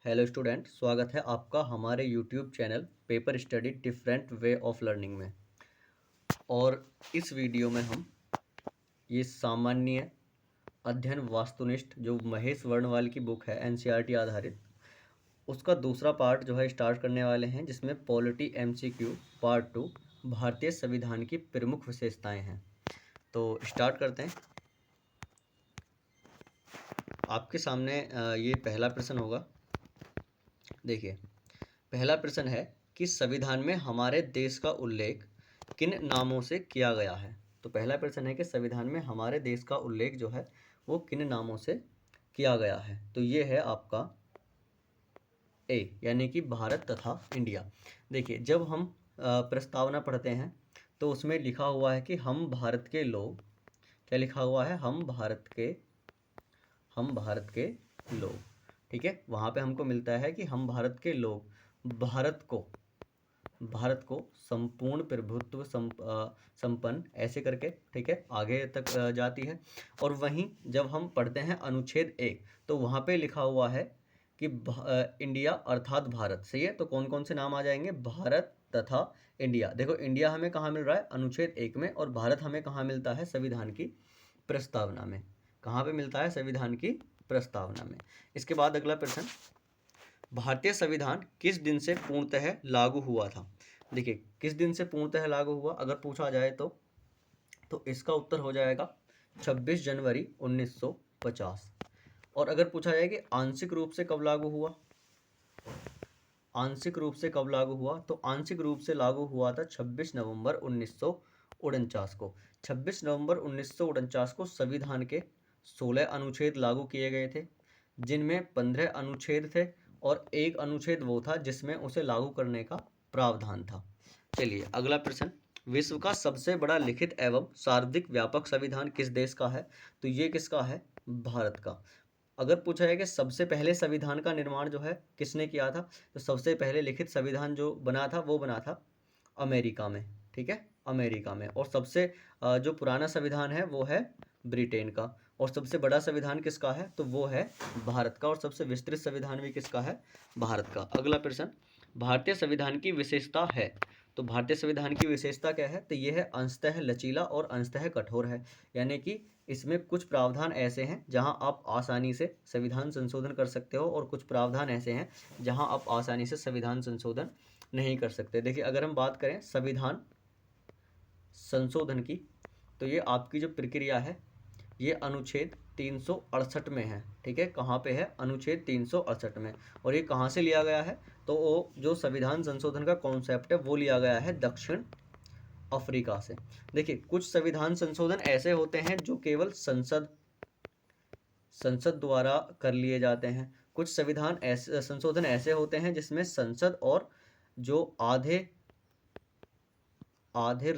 Hello student, स्वागत है आपका हमारे YouTube channel paper study different way of learning में। और इस वीडियो में हम ये सामान्य अध्ययन वास्तुनिष्ठ जो महेश वर्णवाल की बुक है एनसीईआरटी आधारित, उसका दूसरा पार्ट जो है स्टार्ट करने वाले हैं, जिसमें पॉलिटी एमसीक्यू पार्ट 2 भारतीय संविधान की प्रमुख विशेषताएं हैं। तो स्टार्ट करते हैं। आपके सामने ये पहला प्रश्न होगा। देखिए, पहला प्रश्न है कि संविधान में हमारे देश का उल्लेख किन नामों से किया गया है। तो पहला प्रश्न है कि संविधान में हमारे देश का उल्लेख जो है वो किन नामों से किया गया है। तो ये है आपका ए, यानी कि भारत तथा इंडिया। देखिए, जब हम प्रस्तावना पढ़ते हैं तो उसमें लिखा हुआ है कि हम भारत के लोग, क्या लिखा हुआ है, हम भारत के लोग। ठीक है, वहाँ पे हमको मिलता है कि हम भारत के लोग भारत को संपूर्ण प्रभुत्व संपन्न, ऐसे करके, ठीक है, आगे तक जाती है। और वहीं जब हम पढ़ते हैं अनुच्छेद 1, तो वहाँ पे लिखा हुआ है कि इंडिया अर्थात भारत। सही है, तो कौन कौन से नाम आ जाएंगे, भारत तथा इंडिया। देखो, इंडिया हमें कहाँ मिल रहा है, अनुच्छेद 1 में, और भारत हमें कहाँ मिलता है, संविधान की प्रस्तावना में। कहाँ पे मिलता है, संविधान की प्रस्तावना में। इसके बाद अगला प्रश्न, भारतीय संविधान किस दिन से पूर्णतः लागू हुआ था। देखिए, किस दिन से पूर्णतः लागू हुआ अगर पूछा जाए तो इसका उत्तर हो जाएगा 26 जनवरी 1950। और अगर पूछा जाए कि आंशिक रूप से कब लागू हुआ, आंशिक रूप से कब लागू हुआ, तो आंशिक रूप से लागू हुआ था 26 नवंबर 1949 को। 26 नवंबर 1949 को संविधान के 16 अनुच्छेद लागू किए गए थे, जिनमें 15 अनुच्छेद थे और एक अनुच्छेद वो था जिसमें उसे लागू करने का प्रावधान था। चलिए अगला प्रश्न, विश्व का सबसे बड़ा लिखित एवं सर्वाधिक व्यापक संविधान किस देश का है। तो ये किसका है, भारत का। अगर पूछा जाए कि सबसे पहले संविधान का निर्माण जो है किसने किया था, तो सबसे पहले लिखित संविधान जो बना था वो बना था अमेरिका में। ठीक है, अमेरिका में। और सबसे जो पुराना संविधान है वो है ब्रिटेन का। और सबसे बड़ा संविधान किसका है, तो वो है भारत का। और सबसे विस्तृत संविधान भी किसका है, भारत का। अगला प्रश्न, भारतीय संविधान की विशेषता है। तो भारतीय संविधान की विशेषता क्या है, तो ये है अंशतः लचीला और अंशतः कठोर है। यानी कि इसमें कुछ प्रावधान ऐसे हैं जहां आप आसानी से संविधान संशोधन कर सकते हो, और कुछ प्रावधान ऐसे हैं जहां आप आसानी से संविधान संशोधन नहीं कर सकते। देखिए, अगर हम बात करें संविधान संशोधन की, तो ये आपकी जो प्रक्रिया है ये अनुच्छेद 368 में है। ठीक है, कहाँ पे है, अनुच्छेद 368 में। और ये कहाँ से लिया गया है, तो वो जो संविधान संशोधन का कॉन्सेप्ट है वो लिया गया है दक्षिण अफ्रीका से। देखिए, कुछ संविधान संशोधन ऐसे होते हैं जो केवल संसद द्वारा कर लिए जाते हैं। कुछ संविधान ऐसे संशोधन ऐसे होते हैं जिसमें संसद और जो आधे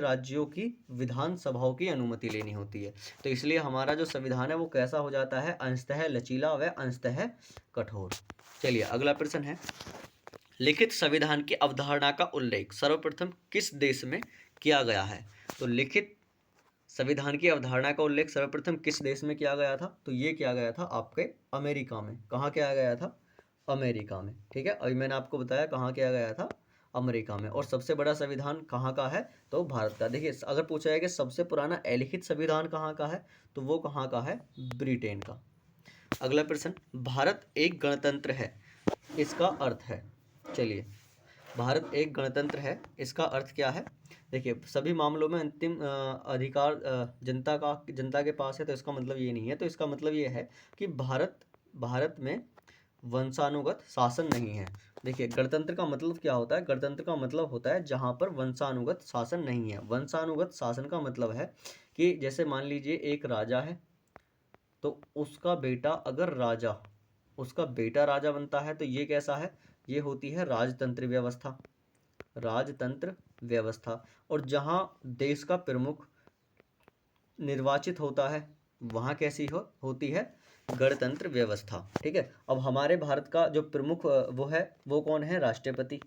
राज्यों की विधानसभाओं की अनुमति लेनी होती है। तो इसलिए हमारा जो संविधान है वो कैसा हो जाता है, अंशतः लचीला व अंशतः कठोर। चलिए अगला प्रश्न है, लिखित संविधान की अवधारणा का उल्लेख सर्वप्रथम किस देश में किया गया है। तो लिखित संविधान की अवधारणा का उल्लेख सर्वप्रथम किस देश में किया गया था, तो ये किया गया था आपके अमेरिका में। कहाँ किया गया था, अमेरिका में। ठीक है, अभी मैंने आपको बताया कहाँ किया गया था, अमेरिका में। और सबसे बड़ा संविधान कहाँ का है, तो भारत का। देखिए, अगर पूछा जाए कि सबसे पुराना अलिखित संविधान कहाँ का है, तो वो कहाँ का है, ब्रिटेन का। अगला प्रश्न, भारत एक गणतंत्र है, इसका अर्थ है। चलिए, भारत एक गणतंत्र है, इसका अर्थ क्या है। देखिए, सभी मामलों में अंतिम अधिकार जनता के पास है, तो इसका मतलब ये नहीं है। तो इसका मतलब ये है कि भारत में वंशानुगत शासन नहीं है। देखिए, गणतंत्र का मतलब क्या होता है, गणतंत्र का मतलब होता है जहाँ पर वंशानुगत शासन नहीं है। वंशानुगत शासन का मतलब है कि जैसे मान लीजिए एक राजा है, तो उसका बेटा राजा बनता है, तो ये कैसा है, ये होती है राजतंत्र व्यवस्था। और जहाँ देश का प्रमुख निर्वाचित होता है वहाँ कैसी होती है, गणतंत्र व्यवस्था। ठीक है, अब हमारे भारत का जो प्रमुख वो कौन है, राष्ट्रपति।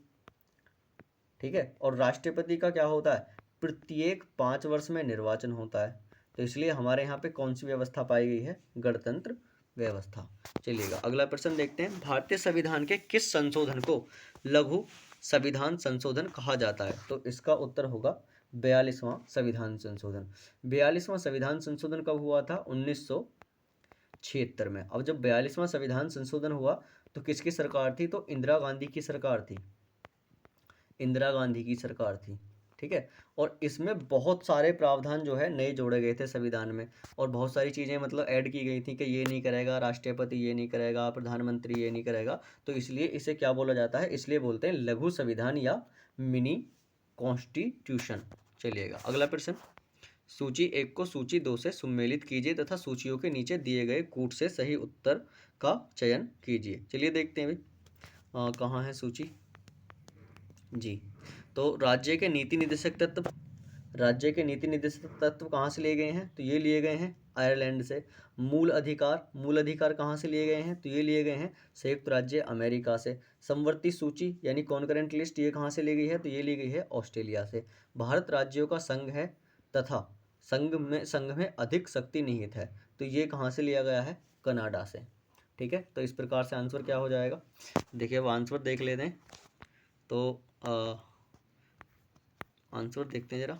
ठीक है, और राष्ट्रपति का क्या होता है, प्रत्येक 5 वर्ष में निर्वाचन होता है। तो इसलिए हमारे यहाँ पे कौन सी व्यवस्था पाई गई है, गणतंत्र व्यवस्था। चलिएगा अगला प्रश्न देखते हैं, भारतीय संविधान के किस संशोधन को लघु संविधान संशोधन कहा जाता है? तो इसका उत्तर होगा 42वां संविधान संशोधन। 42वां संविधान संशोधन कब हुआ था? 1976 में। अब जब 42वां संविधान संशोधन हुआ तो किसकी सरकार थी? तो इंदिरा गांधी की सरकार थी, इंदिरा गांधी की सरकार थी। ठीक है, और इसमें बहुत सारे प्रावधान जो है नए जोड़े गए थे संविधान में, और बहुत सारी चीज़ें मतलब ऐड की गई थी कि ये नहीं करेगा राष्ट्रपति, ये नहीं करेगा प्रधानमंत्री, ये नहीं करेगा, तो इसलिए इसे क्या बोला जाता है? इसलिए बोलते हैं लघु संविधान या मिनी कॉन्स्टिट्यूशन। चलिएगा अगला प्रश्न, सूची 1 को सूची 2 से सुमेलित कीजिए तथा सूचियों के नीचे दिए गए कूट से सही उत्तर का चयन कीजिए। चलिए देखते हैं भाई, कहाँ है सूची जी। तो राज्य के नीति निर्देशक तत्व, राज्य के नीति निर्देशक तत्व कहाँ से लिए गए हैं? तो ये लिए गए हैं आयरलैंड से। मूल अधिकार, मूल अधिकार कहाँ से लिए गए हैं? तो ये लिए गए हैं संयुक्त राज्य अमेरिका से। समवर्ती सूची यानी कॉन्करेंट लिस्ट ये कहाँ से ली गई है? तो ये ली गई है ऑस्ट्रेलिया से। भारत राज्यों का संघ है तथा संघ में अधिक शक्ति निहित है, तो ये कहाँ से लिया गया है? कनाडा से। ठीक है, तो इस प्रकार से आंसर क्या हो जाएगा? देखिए अब आंसर देख लेते हैं, तो आंसर देखते हैं जरा।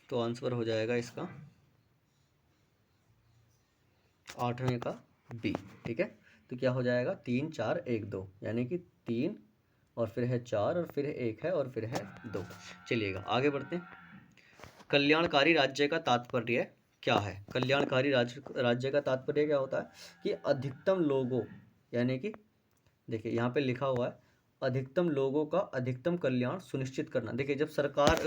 तो आंसर हो जाएगा इसका 8वें का बी। ठीक है, तो क्या हो जाएगा? 3 4 1 2, यानी कि 3 और फिर है 4 और फिर 1 है और फिर है 2। चलिएगा आगे बढ़ते हैं। कल्याणकारी राज्य का तात्पर्य क्या है? कल्याणकारी राज्य का तात्पर्य क्या होता है? कि अधिकतम लोगों, यानी कि देखिए यहाँ पे लिखा हुआ है अधिकतम लोगों का अधिकतम कल्याण सुनिश्चित करना। देखिए जब सरकार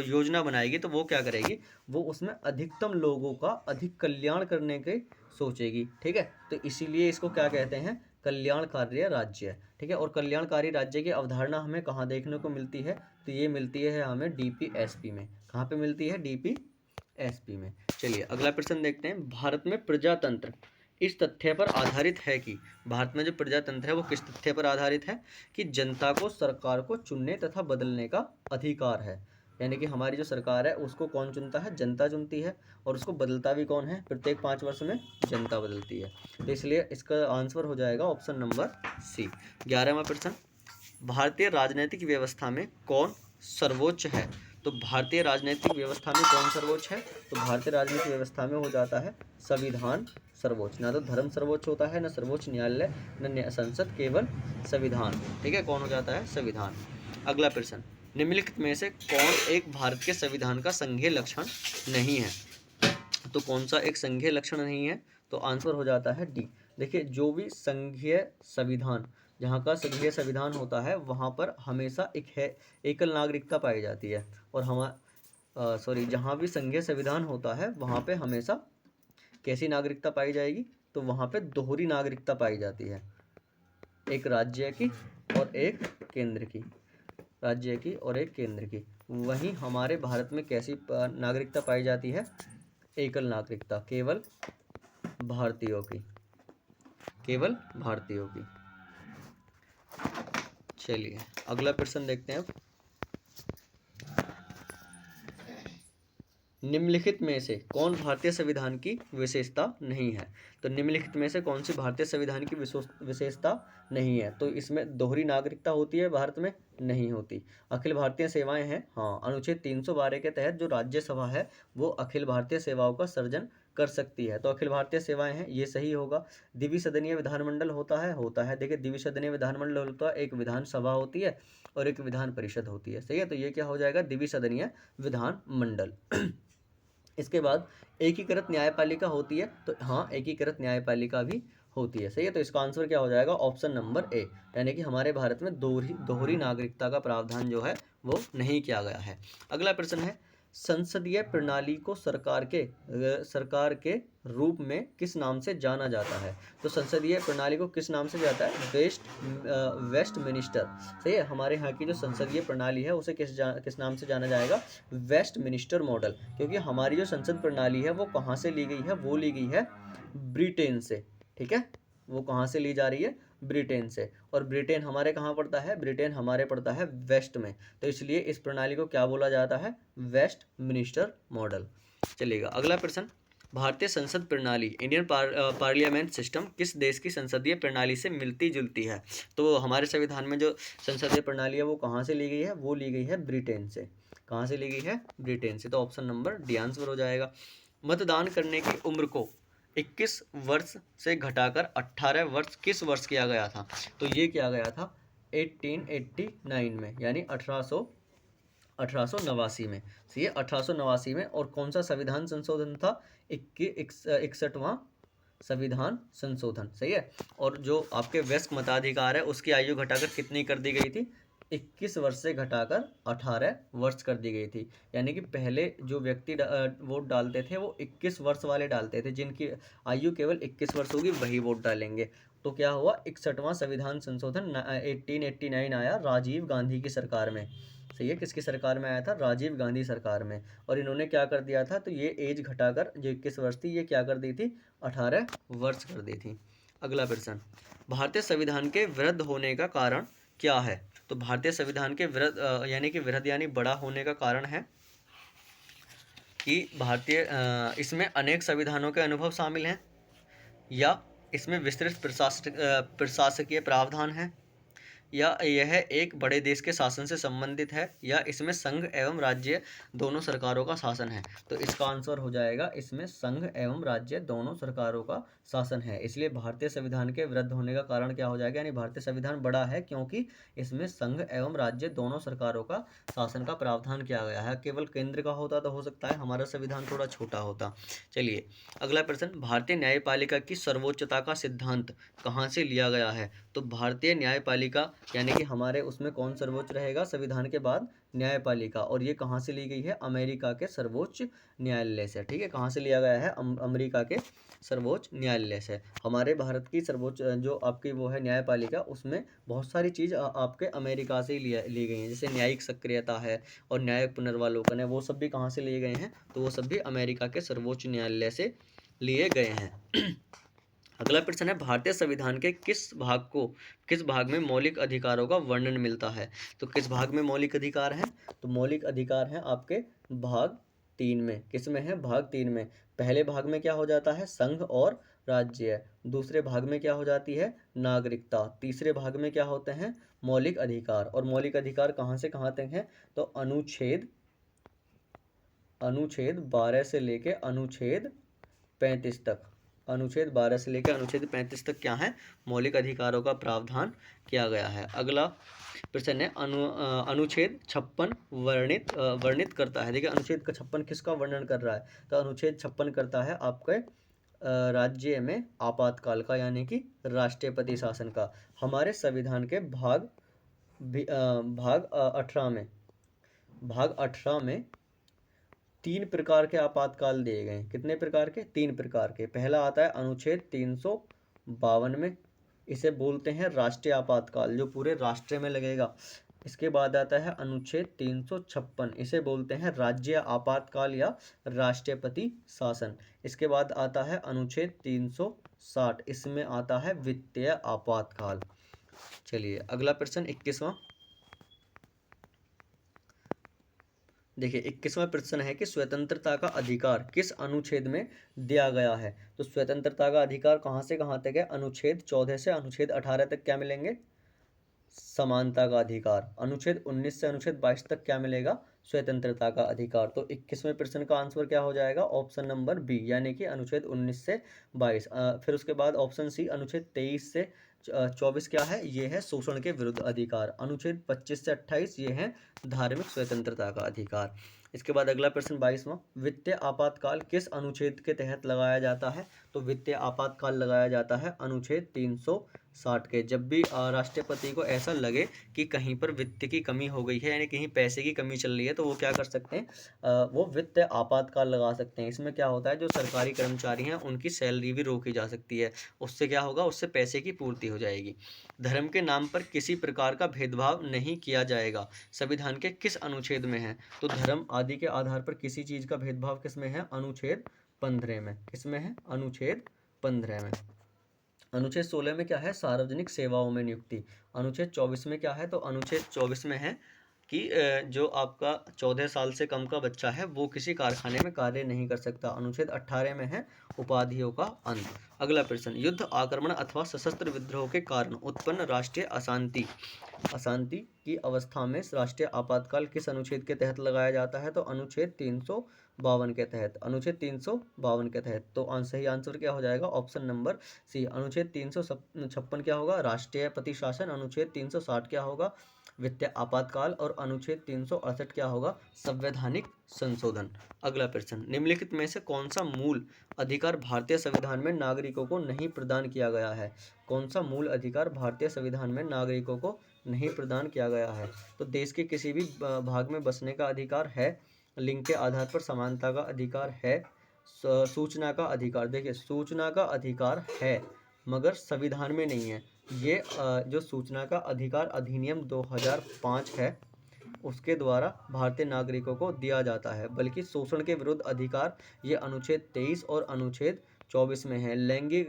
योजना बनाएगी तो वो क्या करेगी? वो उसमें अधिकतम लोगों का अधिक कल्याण करने के सोचेगी। ठीक है, तो इसीलिए इसको क्या कहते हैं? कल्याणकारी राज्य। ठीक है, और कल्याणकारी राज्य की अवधारणा हमें कहाँ देखने को मिलती है? तो ये मिलती है हमें डीपीएसपी में। कहाँ पे मिलती है? डीपीएसपी में। चलिए अगला प्रश्न देखते हैं, भारत में प्रजातंत्र इस तथ्य पर आधारित है कि, भारत में जो प्रजातंत्र है वो किस तथ्य पर आधारित है? कि जनता को सरकार को चुनने तथा बदलने का अधिकार है। यानी कि हमारी जो सरकार है उसको कौन चुनता है? जनता चुनती है, और उसको बदलता भी कौन है? प्रत्येक 5 वर्ष में जनता बदलती है। तो इसलिए इसका आंसर हो जाएगा ऑप्शन नंबर सी। 11वां प्रश्न, भारतीय राजनीतिक व्यवस्था में कौन सर्वोच्च है? तो भारतीय राजनीतिक व्यवस्था में कौन सर्वोच्च है? तो भारतीय राजनीतिक व्यवस्था में हो जाता है संविधान सर्वोच्च। ना तो धर्म सर्वोच्च होता है, ना सर्वोच्च न्यायालय, न संसद, केवल संविधान। ठीक है, कौन हो जाता है? संविधान। अगला प्रश्न, निम्नलिखित में से कौन एक भारत के संविधान का संघीय लक्षण नहीं है? तो कौन सा एक संघीय लक्षण नहीं है? तो आंसर हो जाता है डी। देखिए जो भी संघीय संविधान, जहाँ का संघीय संविधान होता है वहाँ पर हमेशा एकल नागरिकता पाई जाती है, और जहाँ भी संघीय संविधान होता है वहाँ पे हमेशा कैसी नागरिकता पाई जाएगी? तो वहाँ पे दोहरी नागरिकता पाई जाती है, एक राज्य की और एक केंद्र की, राज्य की और एक केंद्र की। वहीं हमारे भारत में कैसी नागरिकता पाई जाती है? एकल नागरिकता, केवल भारतीयों की, केवल भारतीयों की। चलिए अगला प्रश्न देखते हैं। निम्नलिखित में से कौन भारतीय संविधान की विशेषता नहीं है? तो निम्नलिखित में से कौन सी भारतीय संविधान की विशेषता नहीं है? तो इसमें दोहरी नागरिकता होती है भारत में? नहीं होती। अखिल भारतीय सेवाएं हैं, हाँ, अनुच्छेद 312 के तहत जो राज्यसभा है वो अखिल भारतीय सेवाओं का सर्जन कर सकती है, तो अखिल भारतीय सेवाएं हैं, ये सही होगा। द्विसदनीय विधानमंडल होता है। देखिए द्विसदनीय विधानमंडल होता है, एक विधानसभा होती है और एक विधान परिषद होती है। सही है, तो ये क्या हो जाएगा? द्विसदनीय विधानमंडल। इसके बाद एकीकृत न्यायपालिका होती है, तो हाँ एकीकृत न्यायपालिका भी होती है। सही है, तो इसका आंसर क्या हो जाएगा? ऑप्शन नंबर ए, यानी कि हमारे भारत में दोहरी नागरिकता का प्रावधान जो है वो नहीं किया गया है। अगला प्रश्न है, संसदीय प्रणाली को सरकार के रूप में किस नाम से जाना जाता है? तो संसदीय प्रणाली को किस नाम से जाता है? वेस्टमिनिस्टर। सही है, हमारे यहाँ की जो संसदीय प्रणाली है उसे किस नाम से जाना जाएगा? Westminster model. क्योंकि हमारी जो संसद प्रणाली है वो कहाँ से ली गई है? वो ली गई है ब्रिटेन से। ठीक है, वो कहाँ से ली जा रही है? ब्रिटेन से, और ब्रिटेन हमारे कहाँ पड़ता है, ब्रिटेन हमारे पड़ता है वेस्ट में, तो इसलिए इस प्रणाली को क्या बोला जाता है, वेस्ट मिनिस्टर मॉडल। चलिएगा अगला प्रश्न, भारतीय संसद प्रणाली इंडियन पार्लियामेंट सिस्टम किस देश की संसदीय प्रणाली से मिलती जुलती है। तो हमारे संविधान में जो संसदीय प्रणाली है वो कहाँ से ली गई है, वो ली गई है ब्रिटेन से। कहाँ से ली गई है, ब्रिटेन से, तो ऑप्शन नंबर डी आंसर हो जाएगा। मतदान करने की उम्र को 21 वर्ष से घटाकर 18 वर्ष किस वर्ष किया गया था। तो ये किया गया था 1889 में, यानी 1889 में। सही है, 1889 में। और कौन सा संविधान संशोधन था, 61वां संविधान संशोधन। सही है। और जो आपके वयस्क मताधिकार है उसकी आयु घटाकर कितनी कर दी गई थी, 21 वर्ष से घटाकर 18 वर्ष कर दी गई थी। यानी कि पहले जो व्यक्ति वोट डालते थे वो 21 वर्ष वाले डालते थे, जिनकी आयु केवल 21 वर्ष होगी वही वोट डालेंगे। तो क्या हुआ, 61वां संविधान संशोधन 1889 आया राजीव गांधी की सरकार में। सही है, किसकी सरकार में आया था, राजीव गांधी सरकार में। और इन्होंने क्या कर दिया था, तो ये एज घटाकर जो 21 वर्ष थी ये क्या कर दी थी, 18 वर्ष कर दी थी। अगला प्रश्न, भारतीय संविधान के वृद्ध होने का कारण क्या है। तो भारतीय संविधान के वृद्ध यानी कि वृद्ध यानी बड़ा होने का कारण है कि भारतीय इसमें अनेक संविधानों के अनुभव शामिल हैं, या इसमें विस्तृत प्रशासकीय प्रावधान है, या यह एक बड़े देश के शासन से संबंधित है, या इसमें संघ एवं राज्य दोनों सरकारों का शासन है। तो इसका आंसर हो जाएगा इसमें संघ एवं राज्य दोनों सरकारों का शासन है। इसलिए भारतीय संविधान के वृद्ध होने का कारण क्या हो जाएगा, यानी भारतीय संविधान बड़ा है क्योंकि इसमें संघ एवं राज्य दोनों सरकारों का शासन का प्रावधान किया गया है। केवल केंद्र का होता तो हो सकता है हमारा संविधान थोड़ा छोटा होता। चलिए अगला प्रश्न, भारतीय न्यायपालिका की सर्वोच्चता का सिद्धांत कहाँ से लिया गया है। तो भारतीय न्यायपालिका यानी कि हमारे उसमें कौन सर्वोच्च रहेगा, संविधान के बाद न्यायपालिका, और ये कहाँ से ली गई है, अमेरिका के सर्वोच्च न्यायालय से। ठीक है, कहाँ से लिया गया है, अमेरिका के सर्वोच्च न्यायालय से। हमारे भारत की सर्वोच्च जो आपकी वो है न्यायपालिका, उसमें बहुत सारी चीज़ आपके अमेरिका से ही ली गई हैं, जैसे न्यायिक सक्रियता है और न्यायिक पुनर्वालोकन है, वो सब भी कहाँ से लिए गए हैं, तो वो सब भी अमेरिका के सर्वोच्च न्यायालय से लिए गए हैं। अगला प्रश्न है, भारतीय संविधान के किस भाग में मौलिक अधिकारों का वर्णन मिलता है। तो किस भाग में मौलिक अधिकार हैं, तो मौलिक अधिकार हैं आपके भाग 3 में। किस में है, भाग 3 में। पहले भाग में क्या हो जाता है, संघ और राज्य। दूसरे भाग में क्या हो जाती है, नागरिकता। तीसरे भाग में क्या होते हैं, मौलिक अधिकार। और मौलिक अधिकार कहाँ से कहाँ तक हैं, तो अनुच्छेद 12 से लेके अनुच्छेद 35 तक। अनुच्छेद 12 से लेकर अनुच्छेद 35 तक क्या है, मौलिक अधिकारों का प्रावधान किया गया है। अगला प्रश्न है, अनुच्छेद 56 वर्णित करता है। देखिए अनुच्छेद 56 किसका वर्णन कर रहा है, तो अनुच्छेद 56 करता है आपके राज्य में आपातकाल का, यानी कि राष्ट्रपति शासन का। हमारे संविधान के भाग 18 में 3 प्रकार के आपातकाल दिए गए हैं। कितने प्रकार के, 3 प्रकार के। पहला आता है अनुच्छेद 352 में, इसे बोलते हैं राष्ट्रीय आपातकाल, जो पूरे राष्ट्र में लगेगा। इसके बाद आता है अनुच्छेद 356, इसे बोलते हैं राज्य आपातकाल या राष्ट्रपति शासन। इसके बाद आता है अनुच्छेद 360, इसमें आता है वित्तीय आपातकाल। चलिए अगला प्रश्न 21वां। देखिए 21वां प्रश्न है कि स्वतंत्रता का अधिकार किस अनुच्छेद में दिया गया है। तो स्वतंत्रता का अधिकार कहाँ से कहाँ तक है, अनुच्छेद 14 से अनुच्छेद 18 तक क्या मिलेंगे, समानता का अधिकार। अनुच्छेद 19 से अनुच्छेद 22 तक क्या मिलेगा, स्वतंत्रता का अधिकार। तो 21वें प्रश्न का आंसर क्या हो जाएगा, ऑप्शन नंबर बी, यानी कि अनुच्छेद 19 से 22। फिर उसके बाद ऑप्शन सी, अनुच्छेद 23 से 24 क्या है, ये है शोषण के विरुद्ध अधिकार। अनुच्छेद 25 से 28 ये है धार्मिक स्वतंत्रता का अधिकार। इसके बाद अगला प्रश्न 22वां, वित्तीय आपातकाल किस अनुच्छेद के तहत लगाया जाता है। तो वित्तीय आपातकाल लगाया जाता है अनुच्छेद 360 के। जब भी राष्ट्रपति को ऐसा लगे कि कहीं पर वित्त की कमी हो गई है, यानी कहीं पैसे की कमी चल रही है, तो वो क्या कर सकते हैं, वो वित्तीय आपातकाल लगा सकते हैं। इसमें क्या होता है, जो सरकारी कर्मचारी हैं उनकी सैलरी भी रोकी जा सकती है। उससे क्या होगा, उससे पैसे की पूर्ति हो जाएगी। धर्म के नाम पर किसी प्रकार का भेदभाव नहीं किया जाएगा, संविधान के किस अनुच्छेद में है। तो धर्म आदि के आधार पर किसी चीज का भेदभाव किस में है, अनुच्छेद 15 में। किसमें है, अनुच्छेद 15 में। अनुच्छेद 16 में क्या है, सार्वजनिक सेवाओं में नियुक्ति। अनुच्छेद 24 में क्या है, तो अनुच्छेद 24 में है कि जो आपका 14 साल से कम का बच्चा है वो किसी कारखाने में कार्य नहीं कर सकता। अनुच्छेद 18 में है उपाधियों का अंत। अगला प्रश्न, युद्ध, आक्रमण अथवा सशस्त्र विद्रोह के कारण उत्पन्न राष्ट्रीय अशांति अशांति की अवस्था में राष्ट्रीय आपातकाल किस अनुच्छेद के तहत लगाया जाता है, तो अनुच्छेद 352 के तहत। अनुच्छेद 352 के तहत। तो सही आंसर क्या हो जाएगा, ऑप्शन नंबर सी। अनुच्छेद 356 क्या होगा, राष्ट्रपति शासन। अनुच्छेद 360 क्या होगा, वित्तीय आपातकाल। और अनुच्छेद 368 क्या होगा, संवैधानिक संशोधन। अगला प्रश्न, निम्नलिखित में से कौन सा मूल अधिकार भारतीय संविधान में नागरिकों को नहीं प्रदान किया गया है। कौन सा मूल अधिकार भारतीय संविधान में नागरिकों को नहीं प्रदान किया गया है, तो देश के किसी भी भाग में बसने का अधिकार है, लिंग के आधार पर समानता का अधिकार है, सूचना का अधिकार। देखिए, सूचना का अधिकार है मगर संविधान में नहीं है। ये जो सूचना का अधिकार अधिनियम 2005 है उसके द्वारा भारतीय नागरिकों को दिया जाता है। बल्कि शोषण के विरुद्ध अधिकार ये अनुच्छेद 23 और अनुच्छेद 24 में है। लैंगिक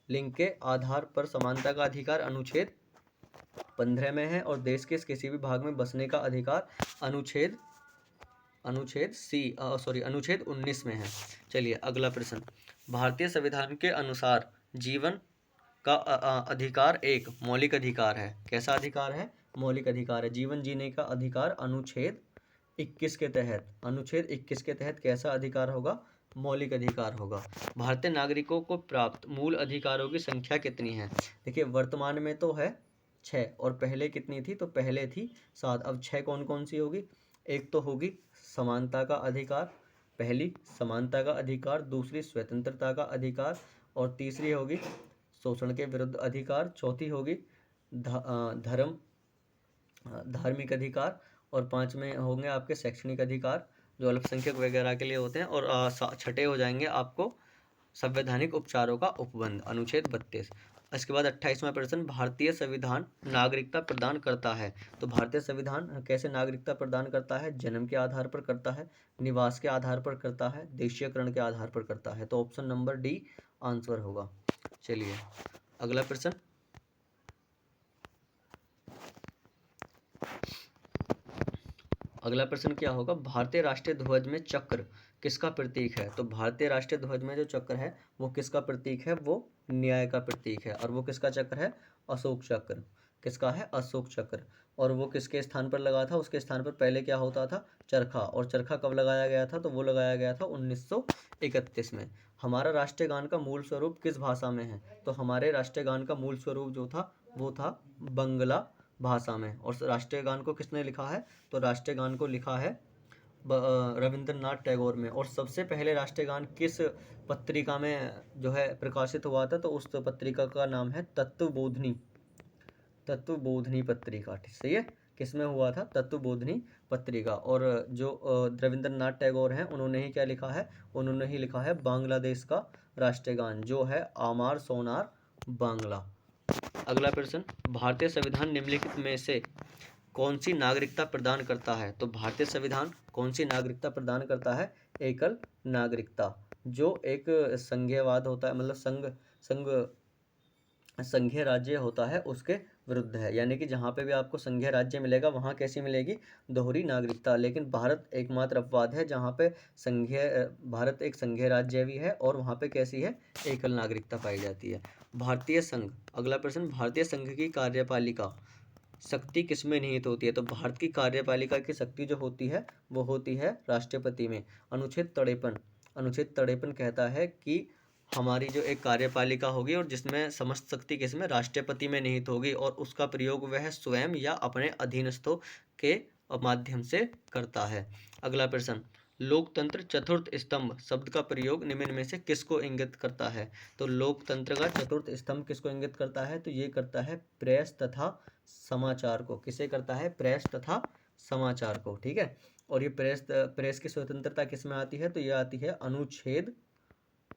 लिंग के आधार पर समानता का अधिकार अनुच्छेद 15 में है। और देश के किसी भी भाग में बसने का अधिकार अनुच्छेद 19 में है। चलिए अगला प्रश्न, भारतीय संविधान के अनुसार जीवन का अधिकार एक मौलिक अधिकार है। कैसा अधिकार है, मौलिक अधिकार है। जीवन जीने का अधिकार अनुच्छेद 21 के तहत। अनुच्छेद 21 के तहत कैसा अधिकार होगा, मौलिक अधिकार होगा। भारतीय नागरिकों को प्राप्त मूल अधिकारों की संख्या कितनी है। देखिए, वर्तमान में तो है 6 और पहले कितनी थी, तो पहले थी 7। अब 6 कौन कौन सी होगी, एक तो होगी समानता का अधिकार, पहली समानता का अधिकार, दूसरी स्वतंत्रता का अधिकार, और तीसरी होगी शोषण के विरुद्ध अधिकार, चौथी होगी धार्मिक अधिकार, और 5 में होंगे आपके शैक्षणिक अधिकार जो अल्पसंख्यक वगैरह के लिए होते हैं, और छठे हो जाएंगे आपको संवैधानिक उपचारों का उपबंध, अनुच्छेद 32। इसके बाद 28वां प्रश्न, भारतीय संविधान नागरिकता प्रदान करता है। तो भारतीय संविधान कैसे नागरिकता प्रदान करता है, जन्म के आधार पर करता है, निवास के आधार पर करता है, देशीयकरण के आधार पर करता है। तो ऑप्शन नंबर डी आंसर होगा। चलिए अगला प्रश्न, अगला प्रश्न क्या होगा, भारतीय राष्ट्रीय ध्वज में चक्र किसका प्रतीक है। तो भारतीय राष्ट्रीय ध्वज में जो चक्र है वो किसका प्रतीक है, वो न्याय का प्रतीक है। और वो किसका चक्र है, अशोक चक्र। किसका है, अशोक चक्र। और वो किसके स्थान पर लगा था, उसके स्थान पर पहले क्या होता था, चरखा। और चरखा कब लगाया गया था, तो वो लगाया गया था 1931 में। हमारा राष्ट्रीय गान का मूल स्वरूप किस भाषा में है, तो हमारे राष्ट्रीय गान का मूल स्वरूप जो था वो था बंगला भाषा में। और राष्ट्रीय गान को किसने लिखा है, तो राष्ट्रीय गान को लिखा है रविंद्रनाथ टैगोर में। और सबसे पहले राष्ट्रीय गान किस पत्रिका में जो है प्रकाशित हुआ था, तो उस पत्रिका का नाम है तत्वबोधिनी। तत्वबोधिनी पत्रिका, ठीक सही है। किसमें हुआ था, तत्वबोधिनी पत्रिका। और जो रविंद्रनाथ टैगोर हैं उन्होंने ही क्या लिखा है, उन्होंने ही लिखा है बांग्लादेश का राष्ट्रीय गान जो है आमार सोनार बांग्ला। अगला प्रश्न, भारतीय संविधान निम्नलिखित में से कौन सी नागरिकता प्रदान करता है। तो भारतीय संविधान कौन सी नागरिकता प्रदान करता है, एकल नागरिकता। जो एक संघीयवाद होता है, मतलब संघीय राज्य होता है उसके विरुद्ध है। यानी कि जहाँ पे भी आपको संघीय राज्य मिलेगा वहाँ कैसी मिलेगी, दोहरी नागरिकता। लेकिन भारत एकमात्र अपवाद है जहाँ पे भारत एक संघीय राज्य भी है और वहाँ पे कैसी है, एकल नागरिकता पाई जाती है। भारतीय संघ, अगला प्रश्न, भारतीय संघ की कार्यपालिका शक्ति किसमें निहित होती है। तो भारत की कार्यपालिका की शक्ति जो होती है वो होती है राष्ट्रपति में। अनुच्छेद 53 कहता है कि हमारी जो एक कार्यपालिका होगी और जिसमें समस्त शक्ति किसमें, राष्ट्रपति में निहित होगी। और उसका प्रयोग वह स्वयं या अपने अधीनस्थों के माध्यम से करता है। अगला प्रश्न, लोकतंत्र चतुर्थ स्तंभ शब्द का प्रयोग निम्न में से किसको इंगित करता है। तो लोकतंत्र का चतुर्थ स्तंभ किसको इंगित करता है, तो ये करता है प्रेस तथा समाचार को। किसे करता है, प्रेस तथा समाचार को, ठीक है। और ये प्रेस की स्वतंत्रता किस में आती है, तो ये आती है अनुच्छेद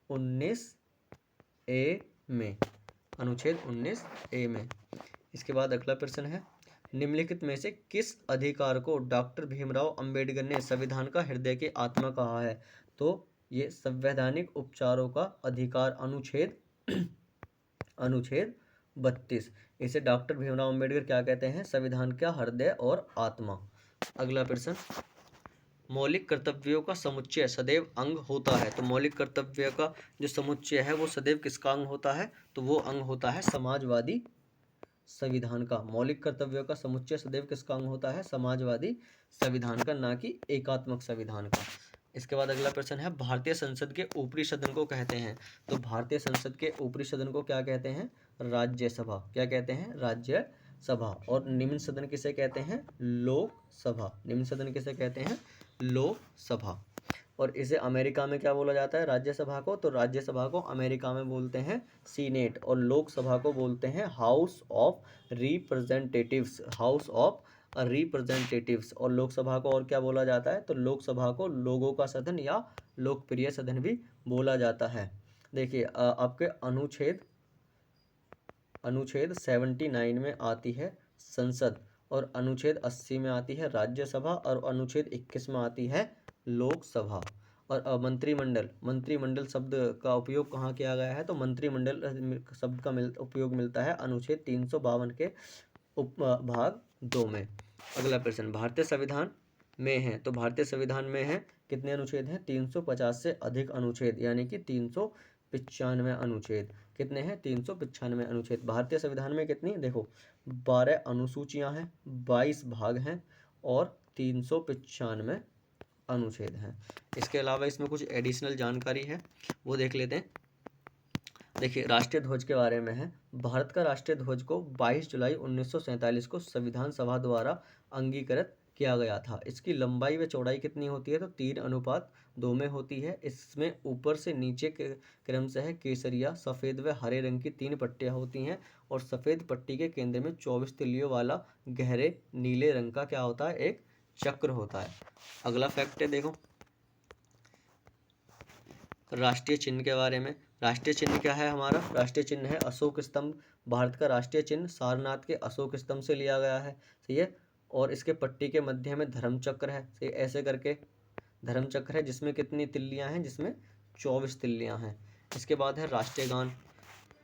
19A में, अनुच्छेद 19A में। इसके बाद अगला प्रश्न है, निम्नलिखित में से किस अधिकार को डॉक्टर भीमराव अंबेडकर ने संविधान का हृदय की आत्मा कहा है। तो ये संवैधानिक उपचारों का अधिकार अनुच्छेद अनुच्छेद 32। इसे डॉक्टर भीमराव अम्बेडकर क्या कहते हैं? संविधान का हृदय और आत्मा। अगला प्रश्न, मौलिक कर्तव्यों का समुच्चय सदैव अंग होता है। तो मौलिक कर्तव्य का जो समुच्चय है वो सदैव किसका अंग होता है? तो वो अंग होता है समाजवादी संविधान का। मौलिक कर्तव्यों का समुच्चय सदैव किसका अंग होता है? समाजवादी संविधान का, ना कि एकात्मक संविधान का। इसके बाद अगला प्रश्न है, भारतीय संसद के ऊपरी सदन को कहते हैं। तो भारतीय संसद के ऊपरी सदन को क्या कहते हैं? राज्यसभा। क्या कहते हैं? राज्यसभा। और निम्न सदन किसे कहते हैं? लोकसभा। निम्न सदन किसे कहते हैं? लोकसभा। और इसे अमेरिका में क्या बोला जाता है? राज्यसभा को। तो राज्यसभा को अमेरिका में बोलते हैं सीनेट, और लोकसभा को बोलते हैं house of representatives. House of representatives. और लोकसभा को और क्या बोला जाता है? तो लोकसभा को लोगों का सदन या लोकप्रिय सदन भी बोला जाता है। देखिए आपके अनुच्छेद 79 में आती है संसद, और अनुच्छेद 80 में आती है राज्यसभा, और अनुच्छेद 21 में आती है लोकसभा। और मंत्रिमंडल शब्द का उपयोग कहाँ किया गया है? तो मंत्रिमंडल शब्द का उपयोग मिलता है अनुच्छेद 352 के भाग 2 में। अगला प्रश्न, भारतीय संविधान में है। तो भारतीय संविधान में है कितने अनुच्छेद हैं? 350 से अधिक अनुच्छेद, यानी कि 395 अनुच्छेद। कितने हैं? 395 अनुच्छेद। भारतीय संविधान में कितनी? देखो 12 अनुसूचियां हैं, 22 भाग हैं, और 395 अनुच्छेद हैं। इसके अलावा इसमें कुछ एडिशनल जानकारी है, वो देख लेते हैं। देखिए राष्ट्रीय ध्वज के बारे में है। भारत का राष्ट्रीय ध्वज को 22 जुलाई 1947 को संविधान सभा द्वारा अंगीकृत किया गया था। इसकी लंबाई व चौड़ाई कितनी होती है? तो 3:2 में होती है। इसमें ऊपर से नीचे के क्रम से है केसरिया, सफ़ेद व हरे रंग की 3 पट्टियाँ होती हैं, और सफ़ेद पट्टी के केंद्र में 24 तिल्लियों वाला गहरे नीले रंग का क्या होता है? एक चक्र होता है। अगला फैक्ट है, देखो राष्ट्रीय चिन्ह के बारे में। राष्ट्रीय चिन्ह क्या है हमारा? राष्ट्रीय चिन्ह है अशोक स्तंभ। भारत का राष्ट्रीय चिन्ह सारनाथ के अशोक स्तंभ से लिया गया है, सही है। और इसके पट्टी के मध्य में धर्म चक्र है, सही, ऐसे करके धर्म चक्र है, जिसमें कितनी तिल्लियां हैं? जिसमें 24 तिल्लियां हैं। इसके बाद है राष्ट्रीय गान।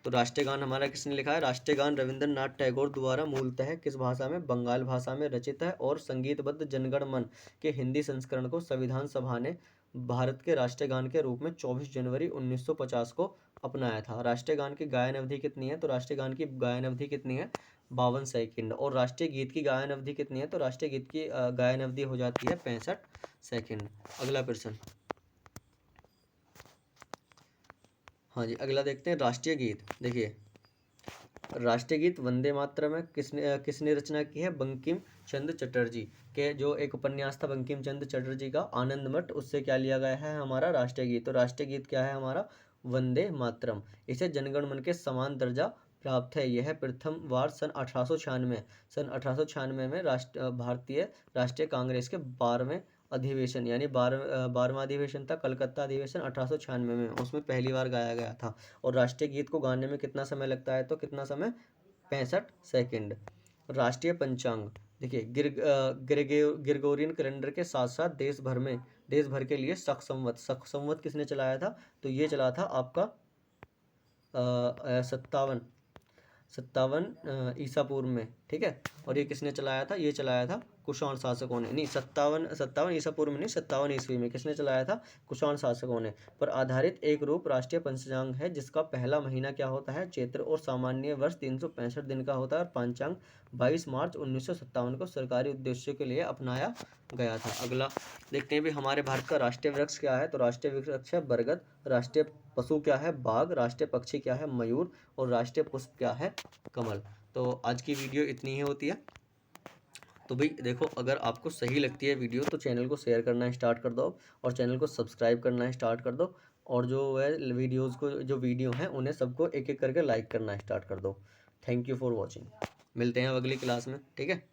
तो राष्ट्रीय गान हमारा किसने लिखा है? राष्ट्रीय गान रविंद्रनाथ टैगोर द्वारा मूलतः किस भाषा में? बंगाल भाषा में रचित है, और संगीतबद्ध जनगण मन के हिंदी संस्करण को संविधान सभा ने भारत के राष्ट्रीय गान के रूप में 24 जनवरी 1950 को अपनाया था। राष्ट्रीय गान की गायन अवधि कितनी है? तो राष्ट्रीय गान की गायन अवधि कितनी है? 52 सेकंड। और राष्ट्रीय गीत की गायन अवधि कितनी है? तो राष्ट्रीय गीत की गायन अवधि हो जाती है 65 सेकंड। अगला प्रश्न, हाँ जी, अगला देखते हैं राष्ट्रीय गीत। देखिए राष्ट्रीय गीत वंदे मातरम में किसने रचना की है? बंकिम चंद्र चटर्जी के, जो एक उपन्यास था बंकिम चंद्र चटर्जी का आनंद मठ, उससे क्या लिया गया है हमारा राष्ट्रीय गीत। तो राष्ट्रीय गीत क्या है हमारा? वंदे मातरम। इसे जनगण मन के समान दर्जा प्राप्त है। यह प्रथम बार सन 1896 में भारतीय राष्ट्रीय कांग्रेस के 12वें अधिवेशन, यानी 12वां अधिवेशन था कलकत्ता अधिवेशन 1896 में, उसमें पहली बार गाया गया था। और राष्ट्रीय गीत को गाने में कितना समय लगता है? तो कितना समय? 65 सेकंड। राष्ट्रीय पंचांग, देखिए ग्रेगोरियन कैलेंडर के साथ साथ देश भर के लिए शक संवत किसने चलाया था? तो ये चला था आपका 57 ईसा पूर्व में, ठीक है। और ये किसने चलाया था? ये चलाया था कुषाण शासकों ने। नहीं, 57 ईसा पूर्व में नहीं, 57 ईस्वी में किसने चलाया था? कुषाण शासकों ने। पर आधारित एक रूप राष्ट्रीय पंचांग है, जिसका पहला महीना क्या होता है? चैत्र, और सामान्य वर्ष 365 दिन का होता है। और पंचांग 22 मार्च 1957 को सरकारी उद्देश्यों के लिए अपनाया गया था। अगला देखते हैं भी हमारे भारत का राष्ट्रीय वृक्ष क्या है? तो राष्ट्रीय वृक्ष है बरगद। राष्ट्रीय पशु क्या है? बाघ। राष्ट्रीय पक्षी क्या है? मयूर। और राष्ट्रीय पुष्प क्या है? कमल। तो आज की वीडियो इतनी ही होती है। तो भाई देखो, अगर आपको सही लगती है वीडियो तो चैनल को शेयर करना स्टार्ट कर दो, और चैनल को सब्सक्राइब करना स्टार्ट कर दो, और जो है वीडियोज़ को, जो वीडियो हैं उन्हें सबको एक एक करके लाइक करना स्टार्ट कर दो। Thank you for watching. मिलते हैं अब अगली क्लास में, ठीक है।